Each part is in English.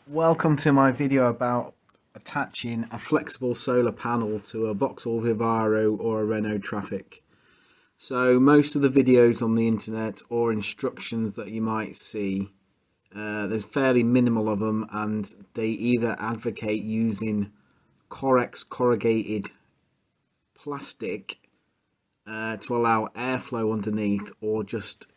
Welcome to my video about attaching a flexible solar panel to a Vauxhall Vivaro or a Renault Trafic. So most of the videos on the internet or instructions that you might see, there's fairly minimal of them, and they either advocate using Corex corrugated plastic to allow airflow underneath, or just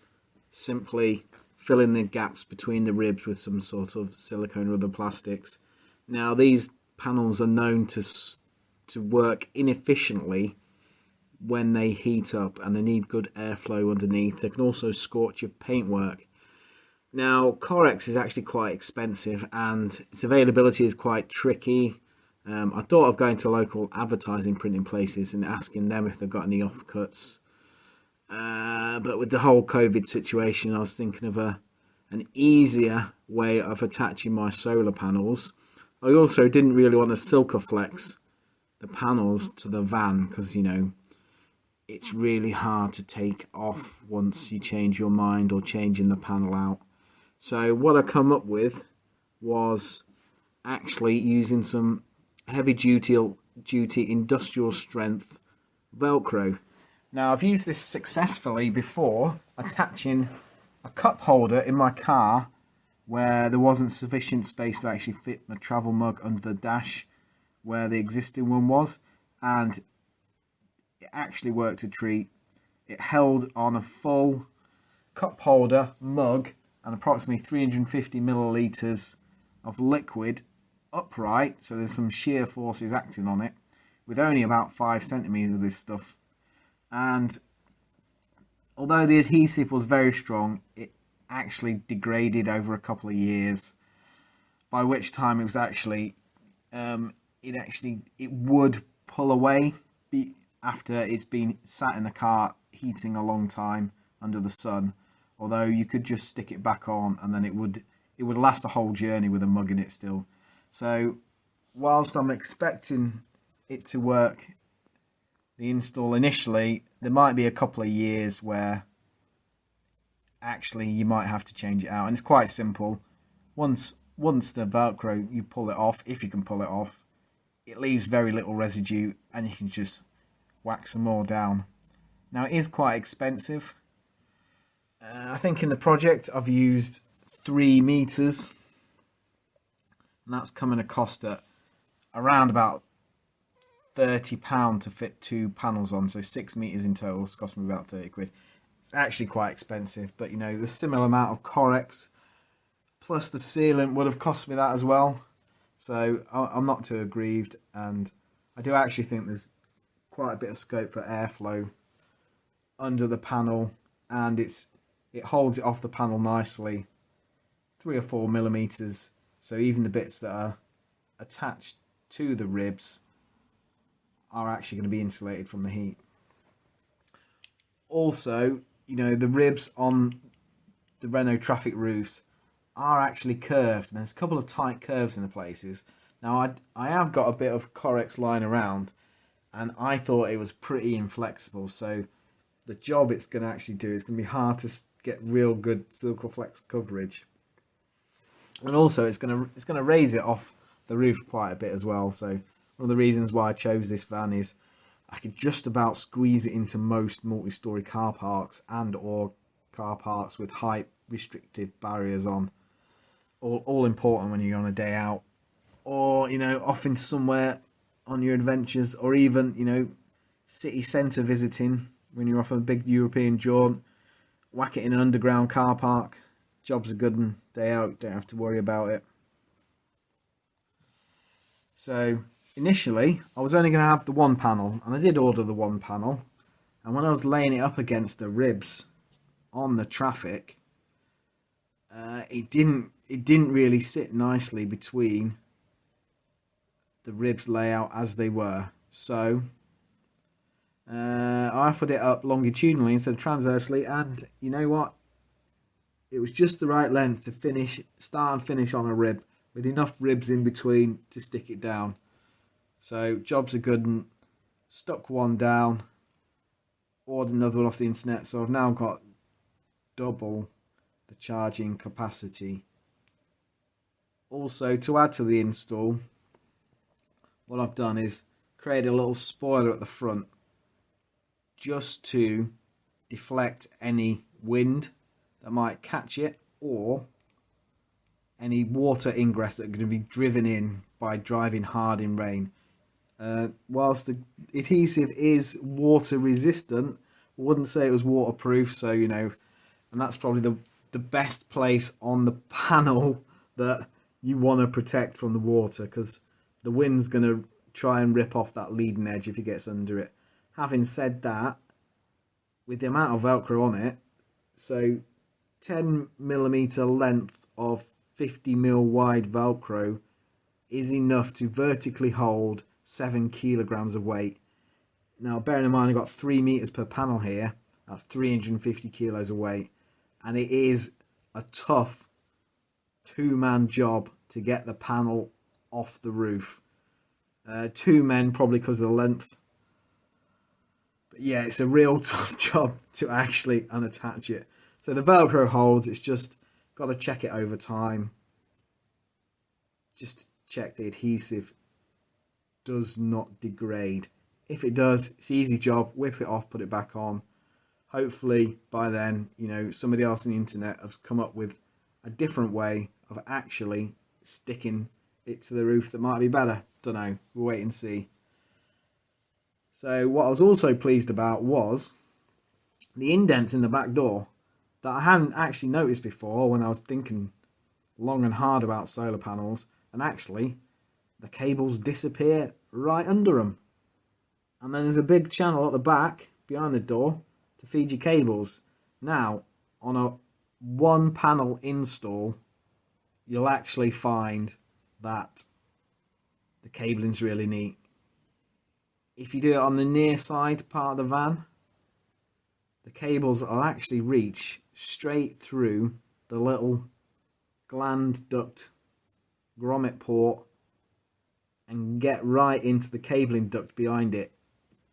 simply fill in the gaps between the ribs with some sort of silicone or other plastics. Now, these panels are known to work inefficiently when they heat up, and they need good airflow underneath. They can also scorch your paintwork. Now, Corex is actually quite expensive, and its availability is quite tricky. I thought of going to local advertising printing places and asking them if they've got any offcuts. But with the whole COVID situation, I was thinking of an easier way of attaching my solar panels. I also didn't really want to Silkaflex the panels to the van because, it's really hard to take off once you change your mind or changing the panel out. So what I come up with was actually using some heavy duty industrial strength Velcro. Now, I've used this successfully before, attaching a cup holder in my car where there wasn't sufficient space to actually fit my travel mug under the dash where the existing one was, and it actually worked a treat. It held on a full cup holder, mug, and approximately 350 millilitres of liquid upright, so there's some shear forces acting on it, with only about 5 centimetres of this stuff. And although the adhesive was very strong, it actually degraded over a couple of years, by which time it was actually it would pull away after it's been sat in the car heating a long time under the sun. Although you could just stick it back on and then it would last the whole journey with a mug in it still. So whilst I'm expecting it to work, the install initially, there might be a couple of years where actually you might have to change it out, and it's quite simple. Once the Velcro, you pull it off, if you can pull it off, it leaves very little residue and you can just whack some more down. Now, it is quite expensive. I think in the project I've used 3 meters, and that's coming to cost at around about £30 to fit 2 panels on, so 6 meters in total. It's cost me about 30 quid. It's actually quite expensive, but the similar amount of Corex plus the sealant would have cost me that as well. So I'm not too aggrieved, and I do actually think there's quite a bit of scope for airflow under the panel, and it holds it off the panel nicely, 3 or 4 millimeters. So even the bits that are attached to the ribs are actually going to be insulated from the heat. Also, the ribs on the Renault Trafic roofs are actually curved, and there's a couple of tight curves in the places. Now, I have got a bit of Corex lying around, and I thought it was pretty inflexible, so the job it's going to actually do is going to be hard to get real good Silkaflex coverage. And also, it's going to raise it off the roof quite a bit as well. So one of the reasons why I chose this van is I could just about squeeze it into most multi-storey car parks and or car parks with height restrictive barriers on. All important when you're on a day out, or off in somewhere on your adventures, or even city centre visiting when you're off on a big European jaunt. Whack it in an underground car park. Job's a good one. Day out, don't have to worry about it. So initially, I was only going to have the one panel, and I did order the one panel. And when I was laying it up against the ribs on the Trafic, it didn't really sit nicely between the ribs layout as they were. So I offered it up longitudinally instead of transversely, and you know what? It was just the right length to start and finish on a rib, with enough ribs in between to stick it down. So job's a good one. Stuck one down, ordered another one off the internet, so I've now got double the charging capacity Also, to add to the install, what I've done is create a little spoiler at the front just to deflect any wind that might catch it, or any water ingress that are going to be driven in by driving hard in rain. Whilst the adhesive is water resistant, I wouldn't say it was waterproof, so you know, and that's probably the best place on the panel that you want to protect from the water, because the wind's going to try and rip off that leading edge if it gets under it. Having said that, with the amount of Velcro on it, so 10mm length of 50mm wide Velcro is enough to vertically hold 7 kilograms of weight. Now, bearing in mind I've got 3 meters per panel here, that's 350 kilos of weight, and it is a tough two-man job to get the panel off the roof. 2 men probably because of the length. But yeah, it's a real tough job to actually unattach it. So the Velcro holds, it's just got to check it over time. Just check the adhesive does not degrade. If it does, it's an easy job. Whip it off, put it back on. Hopefully by then, you know, somebody else on the internet has come up with a different way of actually sticking it to the roof that might be better. Don't know. We'll wait and see. So what I was also pleased about was the indents in the back door that I hadn't actually noticed before when I was thinking long and hard about solar panels, and actually the cables disappear right under them. And then there's a big channel at the back behind the door to feed your cables. Now, on a one panel install, you'll actually find that the cabling's really neat. If you do it on the near side part of the van, the cables will actually reach straight through the little gland duct grommet port and get right into the cabling duct behind it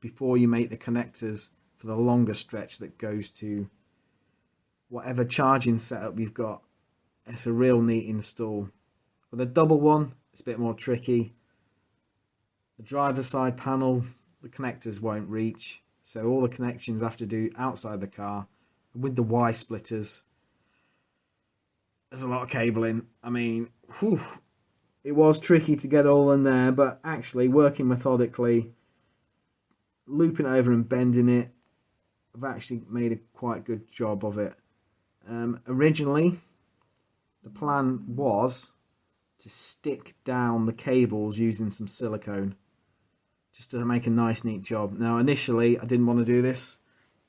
before you make the connectors for the longer stretch that goes to whatever charging setup you've got. It's a real neat install. With a double one, it's a bit more tricky. The driver's side panel, the connectors won't reach, so all the connections have to do outside the car. With the Y splitters, there's a lot of cabling. I mean, whew, it was tricky to get all in there, but actually working methodically, looping over and bending it, I've actually made a quite good job of it. Originally, the plan was to stick down the cables using some silicone, just to make a nice neat job. Now initially I didn't want to do this.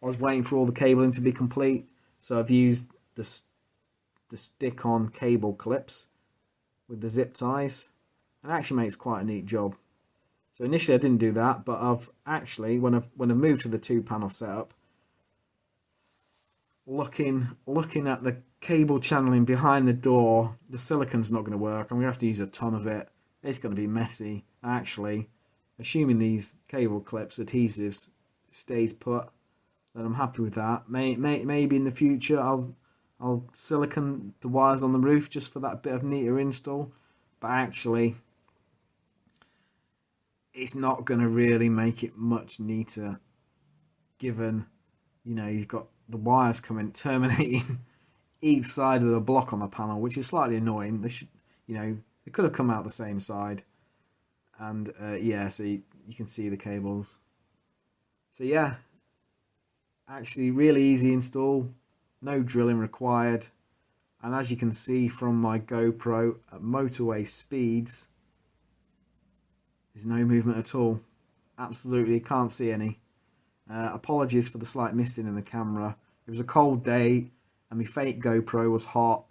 I was waiting for all the cabling to be complete, so I've used the stick-on cable clips with the zip ties, and it actually makes quite a neat job. So initially I didn't do that, but I've actually, when I've moved to the 2-panel setup, looking at the cable channeling behind the door, the silicone's not going to work. I'm going to have to use a ton of it. It's going to be messy. Actually, assuming these cable clips, adhesives, stays put, then I'm happy with that. Maybe in the future I'll silicone the wires on the roof just for that bit of neater install. But actually, it's not going to really make it much neater, given, you know, you've got the wires coming, terminating each side of the block on the panel, which is slightly annoying. They should, you know, they could have come out the same side. And yeah, so you can see the cables. So yeah, actually really easy install, no drilling required. And as you can see from my GoPro at motorway speeds, there's no movement at all. Absolutely can't see any. Apologies for the slight misting in the camera. It was a cold day and my fake GoPro was hot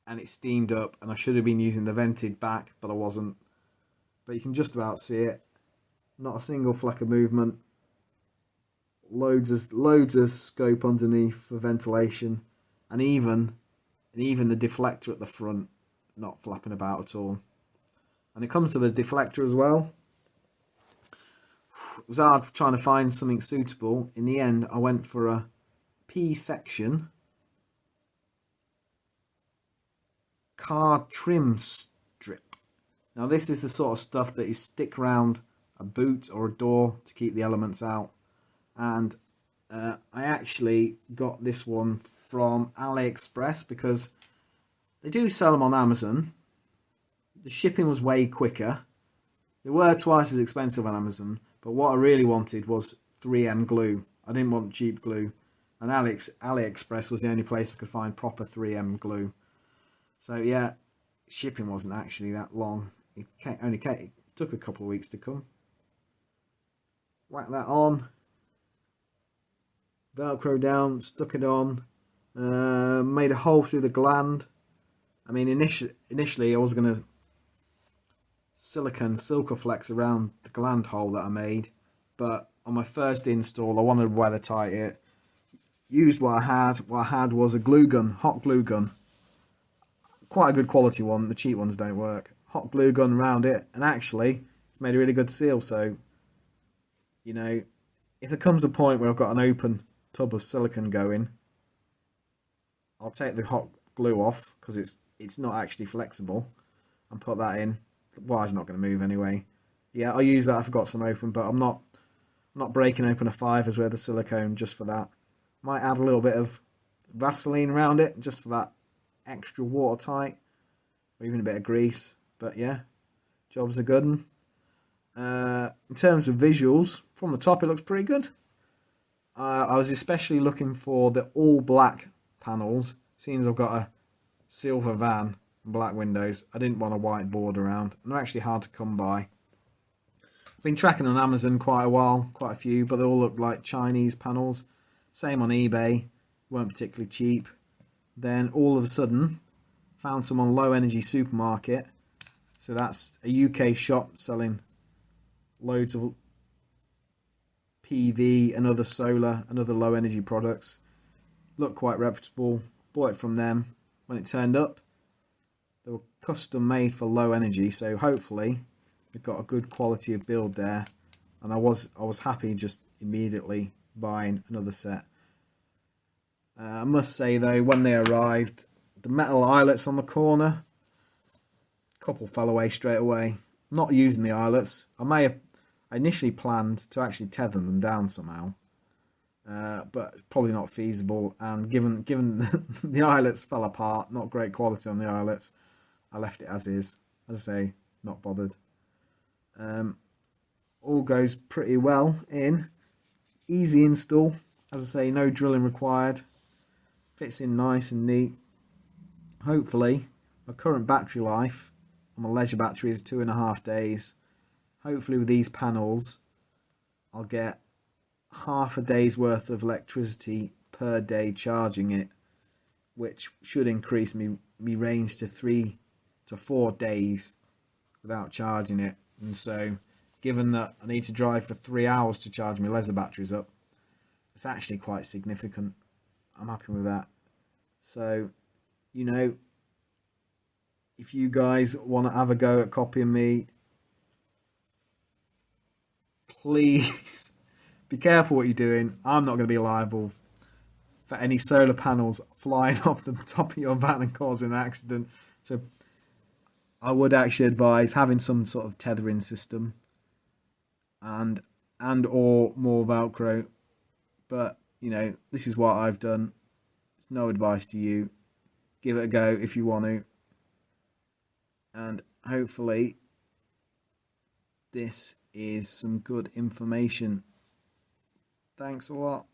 and it steamed up, and I should have been using the vented back, but I wasn't. But you can just about see it. Not a single fleck of movement. Loads of scope underneath for ventilation, and even the deflector at the front not flapping about at all. And it comes to the deflector as well. It was hard trying to find something suitable. In the end, I went for a P-section card trim strip. Now this is the sort of stuff that you stick around a boot or a door to keep the elements out. And I actually got this one from AliExpress because they do sell them on Amazon. The shipping was way quicker. They were twice as expensive on Amazon, but what I really wanted was 3M glue. I didn't want cheap glue. And AliExpress was the only place I could find proper 3M glue. So yeah, shipping wasn't actually that long. It took a couple of weeks to come. Whack that on. Velcro down, stuck it on. Made a hole through the gland. I mean, initially I was going to silicone Silkaflex around the gland hole that I made. But on my first install, I wanted to weather tight it. Used what I had. What I had was a glue gun, hot glue gun. Quite a good quality one. The cheap ones don't work. Hot glue gun around it, and actually, it's made a really good seal. So, you know, if there comes a point where I've got an open tub of silicone going, I'll take the hot glue off because it's not actually flexible, and put that in. The wire's not going to move anyway. Yeah, I'll use that if I've got some open, but I'm not breaking open a 5's with the silicone just for that. Might add a little bit of Vaseline around it just for that extra watertight, or even a bit of grease. But yeah, job's a good one. In terms of visuals, from the top it looks pretty good. I was especially looking for the all black panels, seeing as I've got a silver van and black windows. I didn't want a white board around, and they're actually hard to come by. I've been tracking on Amazon quite a while, quite a few, but they all look like Chinese panels. Same on eBay, weren't particularly cheap. Then all of a sudden, found some on Low Energy Supermarket. So that's a UK shop selling loads of PV and other solar and other low energy products. Looked quite reputable. Bought it from them. When it turned up, they were custom made for low energy. So hopefully, they've got a good quality of build there. And I was happy just immediately buying another set. I must say though, when they arrived, the metal eyelets on the corner, a couple fell away straight away. Not using the eyelets. I initially planned to actually tether them down somehow, but probably not feasible. And given the eyelets fell apart, not great quality on the eyelets, I left it as is. As I say, not bothered. All goes pretty well in. Easy install. As I say, no drilling required. Fits in nice and neat. Hopefully, my current battery life on my leisure battery is 2.5 days. Hopefully with these panels, I'll get half a day's worth of electricity per day charging it, which should increase me range to 3 to 4 days without charging it. And so, given that I need to drive for 3 hours to charge my leisure batteries up, it's actually quite significant. I'm happy with that. So, you know, if you guys want to have a go at copying me, please be careful what you're doing. I'm not going to be liable for any solar panels flying off the top of your van and causing an accident. So I would actually advise having some sort of tethering system and or more Velcro. But, you know, this is what I've done. It's no advice to you. Give it a go if you want to. And hopefully this is some good information. Thanks a lot.